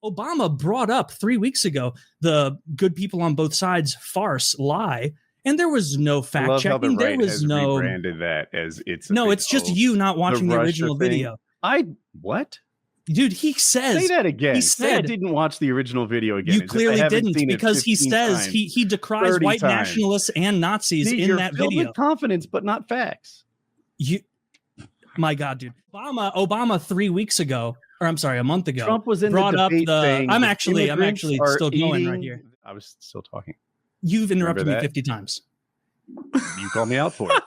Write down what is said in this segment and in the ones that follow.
Obama brought up 3 weeks ago the good people on both sides farce lie, and there was no fact checking. There was no rebranded that as it's just you not watching the original video. What? Dude, he says. Say that again. He said I didn't watch the original video again. You clearly didn't, because he says he decries white nationalists and Nazis in that video. With confidence, but not facts. My God, dude. Obama 3 weeks ago, or I'm sorry, a month ago, Trump was in brought the debate up the. saying I'm actually still going right here. I was still talking. You've interrupted me 50 times. You called me out for it.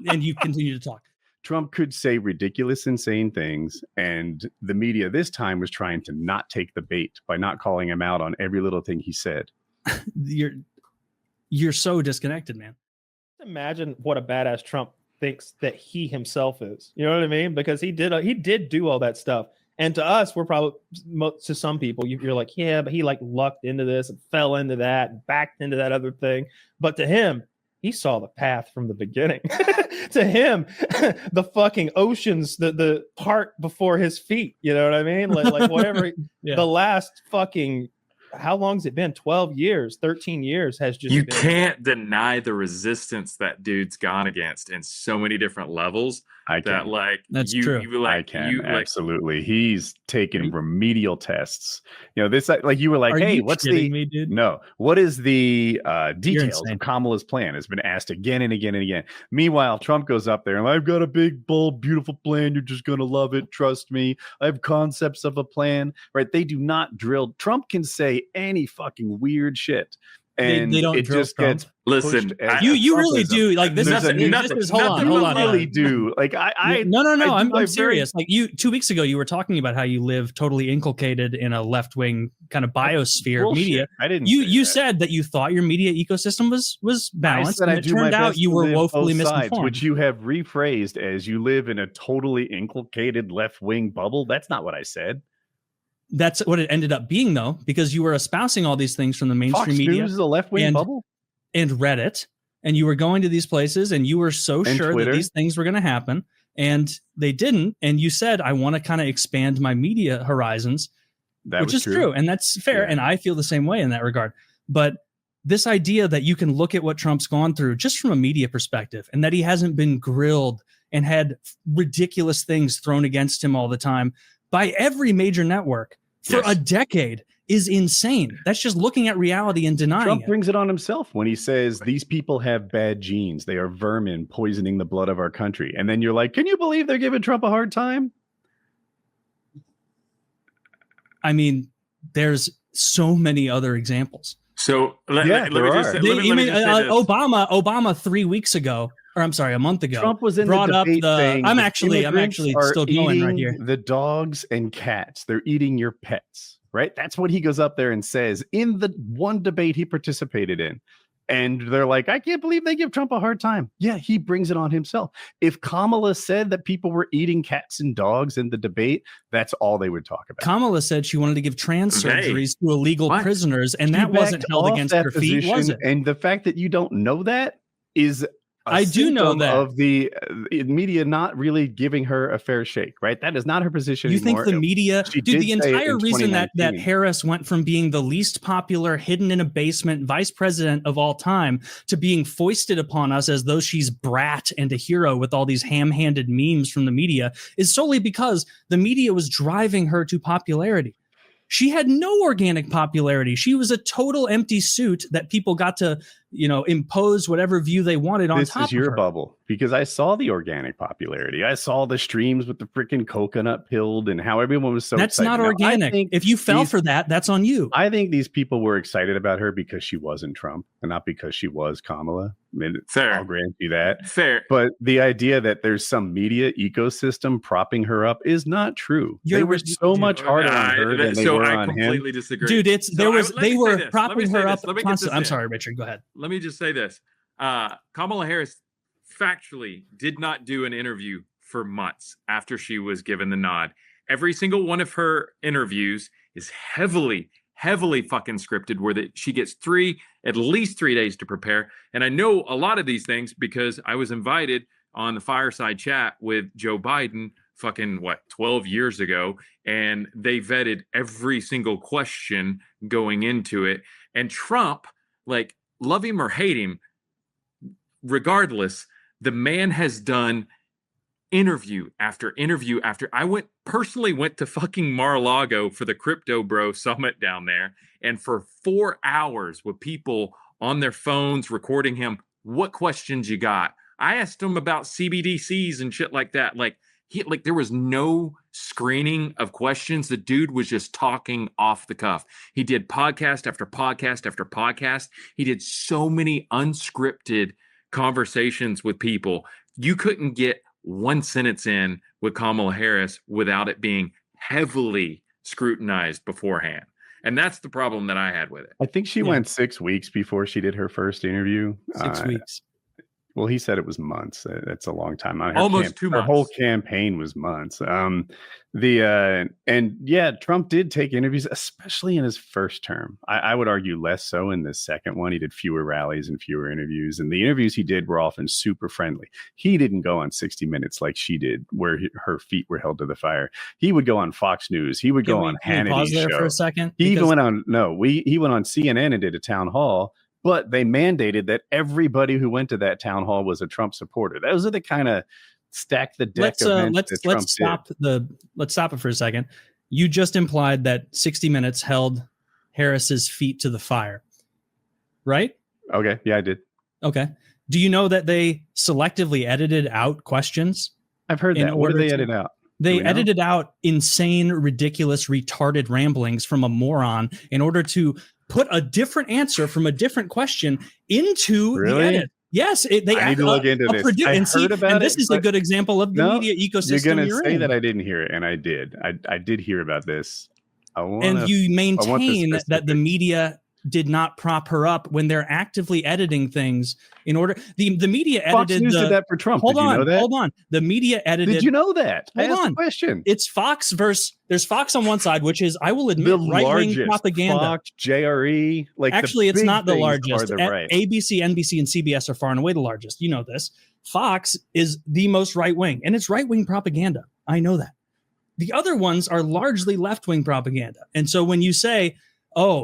And you continue to talk. Trump could say ridiculous, insane things, and the media this time was trying to not take the bait by not calling him out on every little thing he said. You're so disconnected, man. Imagine what a badass Trump thinks that he himself is. You know what I mean? Because he did do all that stuff. And to us, we're probably, to some people, you're like, yeah, but he like lucked into this and fell into that and backed into that other thing. But to him, he saw the path from the beginning. To him, the fucking oceans, the part before his feet. You know what I mean? Like whatever. Yeah. The last fucking, how long's it been? 12 years, 13 years has just. You can't deny the resistance that dude's gone against in so many different levels. That's true. I can absolutely. He's taken remedial tests. You know, this like you were like, hey, what's the me, dude? No, what is the details of Kamala's plan? Has been asked again and again and again. Meanwhile, Trump goes up there and I've got a big, bold, beautiful plan. You're just gonna love it. Trust me. I have concepts of a plan. Right? They do not drill. Trump can say any fucking weird shit. And they don't it just Trump. gets listen. You really do like this. Hold on. Really do like I no. I'm serious. Like 2 weeks ago, you were talking about how you live totally inculcated in a left wing kind of biosphere of media. I didn't. You said that you thought your media ecosystem was balanced, and it turned out you were woefully misinformed. Which you have rephrased as you live in a totally inculcated left wing bubble. That's not what I said. That's what it ended up being, though, because you were espousing all these things from the mainstream media. News is a left-wing bubble, and Reddit, and you were going to these places, and you were so sure Twitter. That these things were going to happen, and they didn't. And you said, "I want to kind of expand my media horizons," which is true, and that's fair. Yeah. And I feel the same way in that regard. But this idea that you can look at what Trump's gone through just from a media perspective, and that he hasn't been grilled and had ridiculous things thrown against him all the time by every major network for a decade is insane. That's just looking at reality and denying Trump brings it on himself when he says these people have bad genes. They are vermin poisoning the blood of our country. And then you're like, can you believe they're giving Trump a hard time? I mean, there's so many other examples. So let me just say Obama 3 weeks ago, or I'm sorry, a month ago, Trump was in brought the up the. I'm actually still going right here. The dogs and cats, they're eating your pets, right? That's what he goes up there and says in the one debate he participated in. And they're like, I can't believe they give Trump a hard time. Yeah, he brings it on himself. If Kamala said that people were eating cats and dogs in the debate, that's all they would talk about. Kamala said she wanted to give trans surgeries to illegal prisoners, and that wasn't held against her feet, was it? And the fact that you don't know that is I do know that of the media not really giving her a fair shake, right? That is not her position. You anymore. think the media, dude, the entire reason that Harris went from being the least popular, hidden in a basement vice president of all time to being foisted upon us as though she's brat and a hero with all these ham-handed memes from the media is solely because the media was driving her to popularity. She had no organic popularity. She was a total empty suit that people got to, impose whatever view they wanted on top of her. This is your bubble, because I saw the organic popularity. I saw the streams with the freaking coconut pilled and how everyone was so That's excited. not organic. If you fell for that, that's on you. I think these people were excited about her because she wasn't Trump and not because she was Kamala. I mean, fair. I'll grant you that. Fair. But the idea that there's some media ecosystem propping her up is not true. They were so much harder on her than they were on him. I completely disagree. Dude, they were propping her up constantly. I'm sorry, Richard, go ahead. Let me just say this. Kamala Harris factually did not do an interview for months after she was given the nod. Every single one of her interviews is heavily fucking scripted, where she gets at least 3 days to prepare. And I know a lot of these things because I was invited on the fireside chat with Joe Biden fucking 12 years ago, and they vetted every single question going into it. And Trump, like, love him or hate him, regardless, the man has done interview after interview after. I personally went to fucking Mar-a-Lago for the Crypto Bro Summit down there, and for 4 hours with people on their phones recording him, what questions you got? I asked him about CBDCs and shit like that. Like there was no screening of questions. The dude was just talking off the cuff. He did podcast after podcast after podcast. He did so many unscripted conversations with people. You couldn't get one sentence in with Kamala Harris without it being heavily scrutinized beforehand. And that's the problem that I had with it. I think she went 6 weeks before she did her first interview. 6 weeks. Well, he said it was months. That's a long time. Almost 2 months. Her whole campaign was months. Trump did take interviews, especially in his first term. I would argue less so in the second one. He did fewer rallies and fewer interviews, and the interviews he did were often super friendly. He didn't go on 60 Minutes like she did, where her feet were held to the fire. He would go on Fox News. He would go on Hannity's pause there show for a second. He even went on he went on CNN and did a town hall. But they mandated that everybody who went to that town hall was a Trump supporter. Those are the kind of stack the deck events that Trump did. Let's stop it for a second. You just implied that 60 Minutes held Harris's feet to the fire, right? Okay, yeah, I did. Okay. Do you know that they selectively edited out questions? I've heard that. What did they edit out? They edited out insane, ridiculous, retarded ramblings from a moron in order to put a different answer from a different question into the edit. Yes, I need to look into this. I heard about it. This is a good example of the media ecosystem. You're going to say that I didn't hear it, and I did. I did hear about this. And you maintain that the media did not prop her up when they're actively editing things in order. The media edited. Fox News did that for Trump. Did you know that? Hold on. The media edited. Did you know that? Hold on. Question. It's Fox versus. There's Fox on one side, which is, I will admit, right-wing propaganda. Fox, JRE. Actually, it's not the largest. Right. ABC, NBC, and CBS are far and away the largest. You know this. Fox is the most right-wing, and it's right-wing propaganda. I know that. The other ones are largely left-wing propaganda. And so when you say,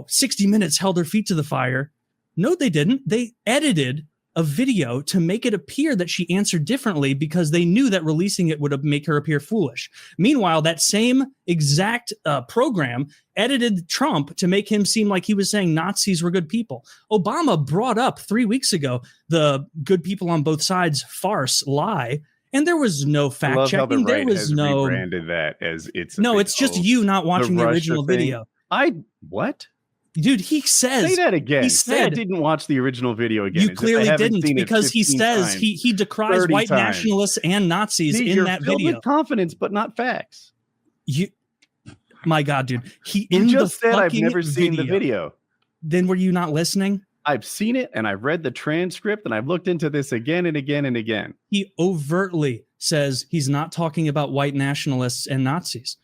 60 Minutes held her feet to the fire. No, they didn't. They edited a video to make it appear that she answered differently because they knew that releasing it would make her appear foolish. Meanwhile, that same exact program edited Trump to make him seem like he was saying Nazis were good people. Obama brought up 3 weeks ago the good people on both sides farce lie. And there was no fact checking. There was no rebranded that as it's it's just you not watching the original video. What? Dude, he says. Say that again. He said, I didn't watch the original video again. You clearly didn't, because he says he decries white nationalists and Nazis in that video. With confidence, but not facts. My God, dude. You just said I've never seen the video. Then were you not listening? I've seen it, and I've read the transcript, and I've looked into this again and again and again. He overtly says he's not talking about white nationalists and Nazis.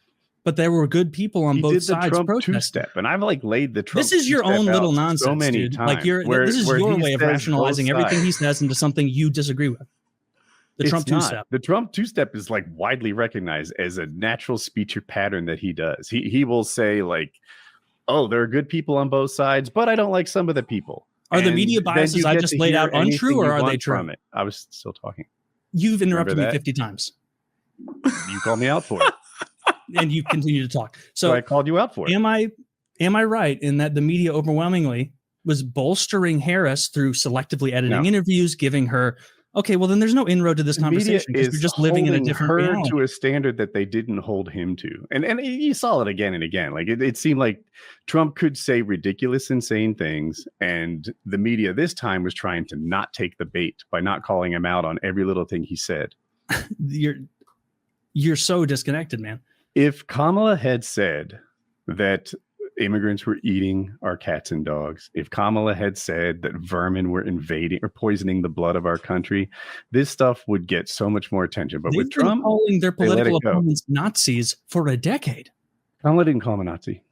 But there were good people on both sides. He did the Trump two-step, and I've laid the Trump. This is your own little nonsense, so many dude. times. This is your way of rationalizing everything he says into something you disagree with. The Trump two-step. The Trump two-step is widely recognized as a natural speech pattern that he does. He will say there are good people on both sides, but I don't like some of the people. Are the media biases I just laid out untrue, or are they true? I was still talking. You've interrupted me 50 times. You called me out for it. And you continue to talk. So I called you out for it. Am I right in that the media overwhelmingly was bolstering Harris through selectively editing interviews, giving her, okay, well then there's no inroad to this conversation because you're just living in a different reality. To a standard that they didn't hold him to. And you saw it again and again. It seemed like Trump could say ridiculous, insane things, and the media this time was trying to not take the bait by not calling him out on every little thing he said. You're so disconnected, man. If Kamala had said that immigrants were eating our cats and dogs, if Kamala had said that vermin were invading or poisoning the blood of our country, this stuff would get so much more attention. But with Trump, calling their political opponents Nazis for a decade. Kamala didn't call him a Nazi.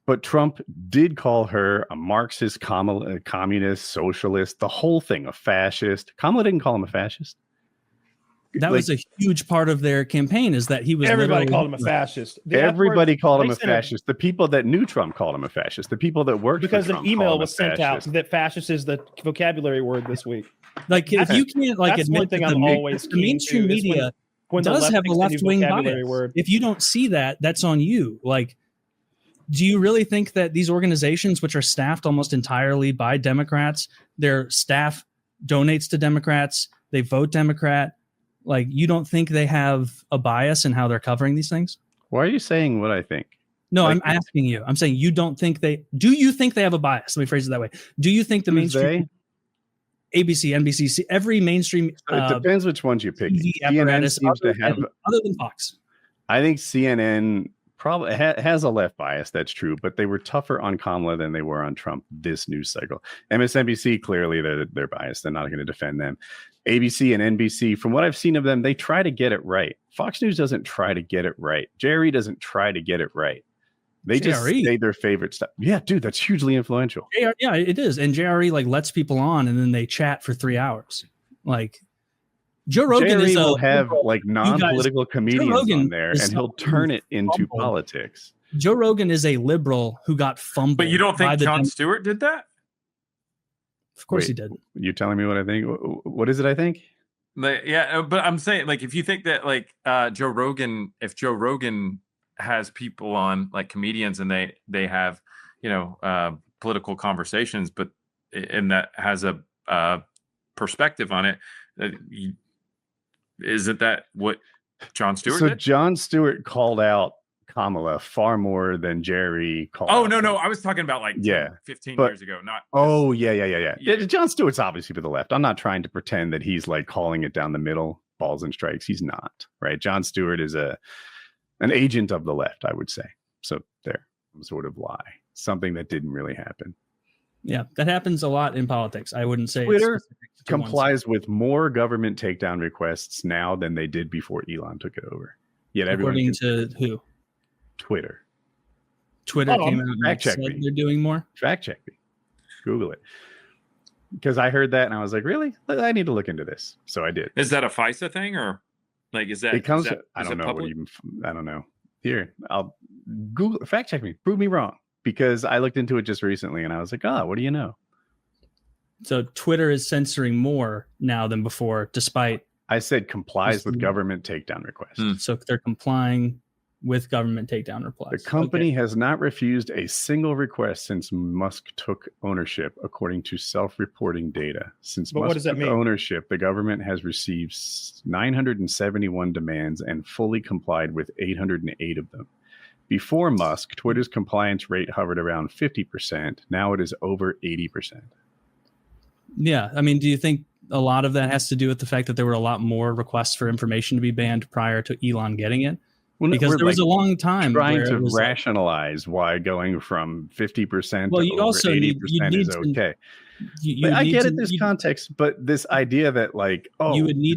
But Trump did call her a Marxist, a communist, socialist, the whole thing, a fascist. Kamala didn't call him a fascist. That was a huge part of their campaign, is that he was. Everybody called him a fascist. Everybody called him a fascist. The people that knew Trump called him a fascist. The people that worked because for Trump an email was sent out that fascist is the vocabulary word this week. Like if you can't admit that the mainstream media does have a left-wing bias. Word. If you don't see that, that's on you. Like, do you really think that these organizations, which are staffed almost entirely by Democrats, their staff donates to Democrats, they vote Democrat? Like, you don't think they have a bias in how they're covering these things? Why are you saying what I think? No, I'm asking you. I'm saying you don't think do you think they have a bias? Let me phrase it that way. Do you think the mainstream ABC, NBC, every mainstream it depends which ones you pick. CNN seems to have other than Fox. I think CNN probably has a left bias. That's true, but they were tougher on Kamala than they were on Trump this news cycle. MSNBC, clearly they're biased. They're not going to defend them. ABC and NBC, from what I've seen of them, they try to get it right. Fox News doesn't try to get it right. Jerry doesn't try to get it right. They just say their favorite stuff. Yeah, dude, that's hugely influential. Yeah, it is. And JRE lets people on, and then they chat for 3 hours. Like, Joe Rogan will have non-political comedians on there, and he'll turn it into politics. Joe Rogan is a liberal who got fumbled. But you don't think Jon Stewart did that? Of course he did. You telling me what I think? What is it I think? Yeah, but I'm saying, like, if you think that, like, Joe Rogan has people on, like comedians, and they have, political conversations, and that has a perspective on it, isn't that what Jon Stewart did? Jon Stewart called out Kamala far more than Jerry called. Oh, no, I was talking about 15 years ago. Not. Oh, yeah. Jon Stewart's obviously to the left. I'm not trying to pretend that he's like calling it down the middle, balls and strikes. He's not, right? Jon Stewart is an agent of the left, I would say. So there, sort of lie. Something that didn't really happen. Yeah, that happens a lot in politics. I wouldn't say Twitter complies with more government takedown requests now than they did before Elon took it over. Yet according to who? Twitter came out and said they're doing more. Fact check me. Google it. Because I heard that and I was like, really? I need to look into this. So I did. Is that a FISA thing, or like is that? It comes. I don't know. I don't know. Here, I'll Google. Fact check me. Prove me wrong. Because I looked into it just recently and I was like, what do you know? So Twitter is censoring more now than before, despite. I said complies with government takedown requests. So they're complying with government takedown replies. The company has not refused a single request since Musk took ownership, according to self-reporting data. Since Musk took ownership, the government has received 971 demands and fully complied with 808 of them. Before Musk, Twitter's compliance rate hovered around 50%. Now it is over 80%. Yeah. I mean, do you think a lot of that has to do with the fact that there were a lot more requests for information to be banned prior to Elon getting it? Because there was a long time trying to rationalize why going from 50% to you over 80% is okay. I get it, this context, but this idea that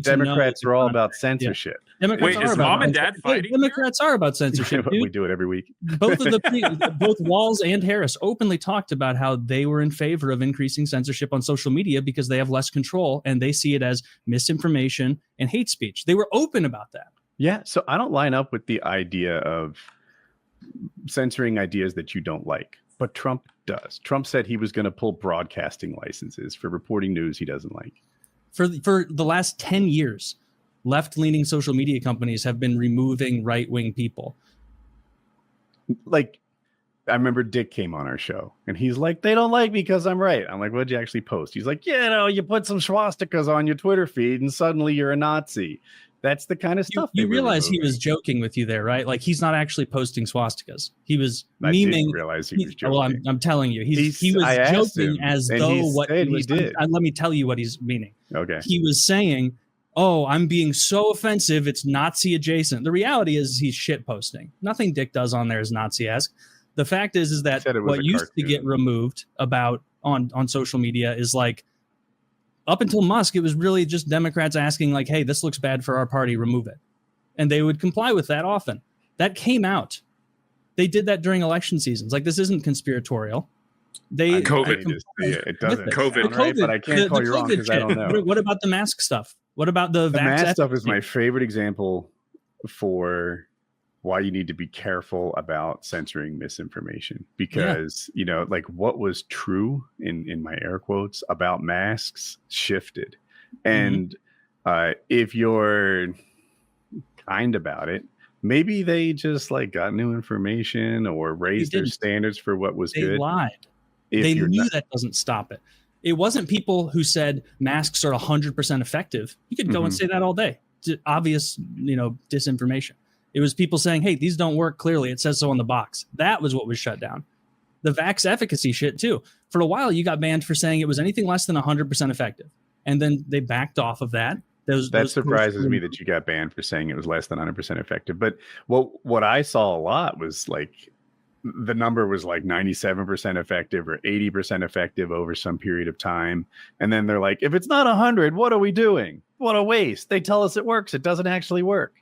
Democrats are all about censorship. Wait, is mom and dad fighting? Democrats are about censorship. Dude. We do it every week. Both Walz and Harris openly talked about how they were in favor of increasing censorship on social media because they have less control and they see it as misinformation and hate speech. They were open about that. Yeah, so I don't line up with the idea of censoring ideas that you don't like, but Trump does. Trump said he was going to pull broadcasting licenses for reporting news he doesn't like. For the last 10 years, left-leaning social media companies have been removing right-wing people. Like, I remember Dick came on our show, and he's like, they don't like me because I'm right. I'm like, what'd you actually post? He's like, you put some swastikas on your Twitter feed, and suddenly you're a Nazi. That's the kind of stuff. You realize he was joking with you there, right? Like, he's not actually posting swastikas. He was memeing. I didn't realize he was joking. Well, I'm telling you, he was joking as though what he was. Let me tell you what he's meaning. Okay. He was saying, I'm being so offensive, it's Nazi adjacent. The reality is he's shit posting. Nothing Dick does on there is Nazi-esque. The fact is that what used to get removed on social media is like, up until Musk, it was really just Democrats asking like, hey, this looks bad for our party, remove it. And they would comply with that often. That came out. They did that during election seasons. Like, this isn't conspiratorial. COVID. It doesn't. COVID, right? But I can't call you wrong because I don't know. What about the mask stuff? What about the mask stuff? Is my favorite example for why you need to be careful about censoring misinformation, because you know, like what was true in my air quotes about masks shifted, and if you're kind about it, maybe they just like got new information or raised their standards for what was good. They lied. They knew that doesn't stop it. It wasn't people who said masks are 100% effective. You could go and say that all day. It's obvious, you know, disinformation. It was people saying, hey, these don't work clearly. It says so on the box. That was what was shut down. The vax efficacy shit, too. For a while, you got banned for saying it was anything less than 100% effective. And then they backed off of that. That surprises me that you got banned for saying it was less than 100% effective. But what I saw a lot was like the number was like 97% effective or 80% effective over some period of time. And then they're like, if it's not 100, what are we doing? What a waste. They tell us it works. It doesn't actually work.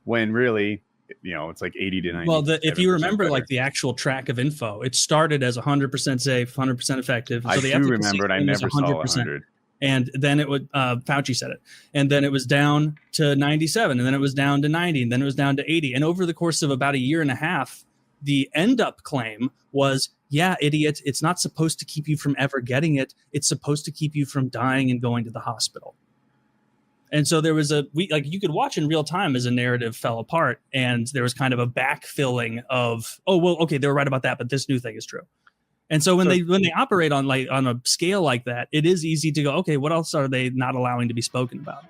When really, you know, it's like 80 to 90. Well, if you remember, like the actual track of info, it started as 100% safe, 100% effective. So I do remember it. I never saw 100. And then it would, Fauci said it. And then it was down to 97. And then it was down to 90. And then it was down to 80. And over the course of about a year and a half, the end up claim was, yeah, idiot, it's not supposed to keep you from ever getting it. It's supposed to keep you from dying and going to the hospital. And so there was you could watch in real time as a narrative fell apart, and there was kind of a backfilling of, oh, well, okay, they were right about that, but this new thing is true. And so when they operate on a scale like that, it is easy to go, okay, what else are they not allowing to be spoken about?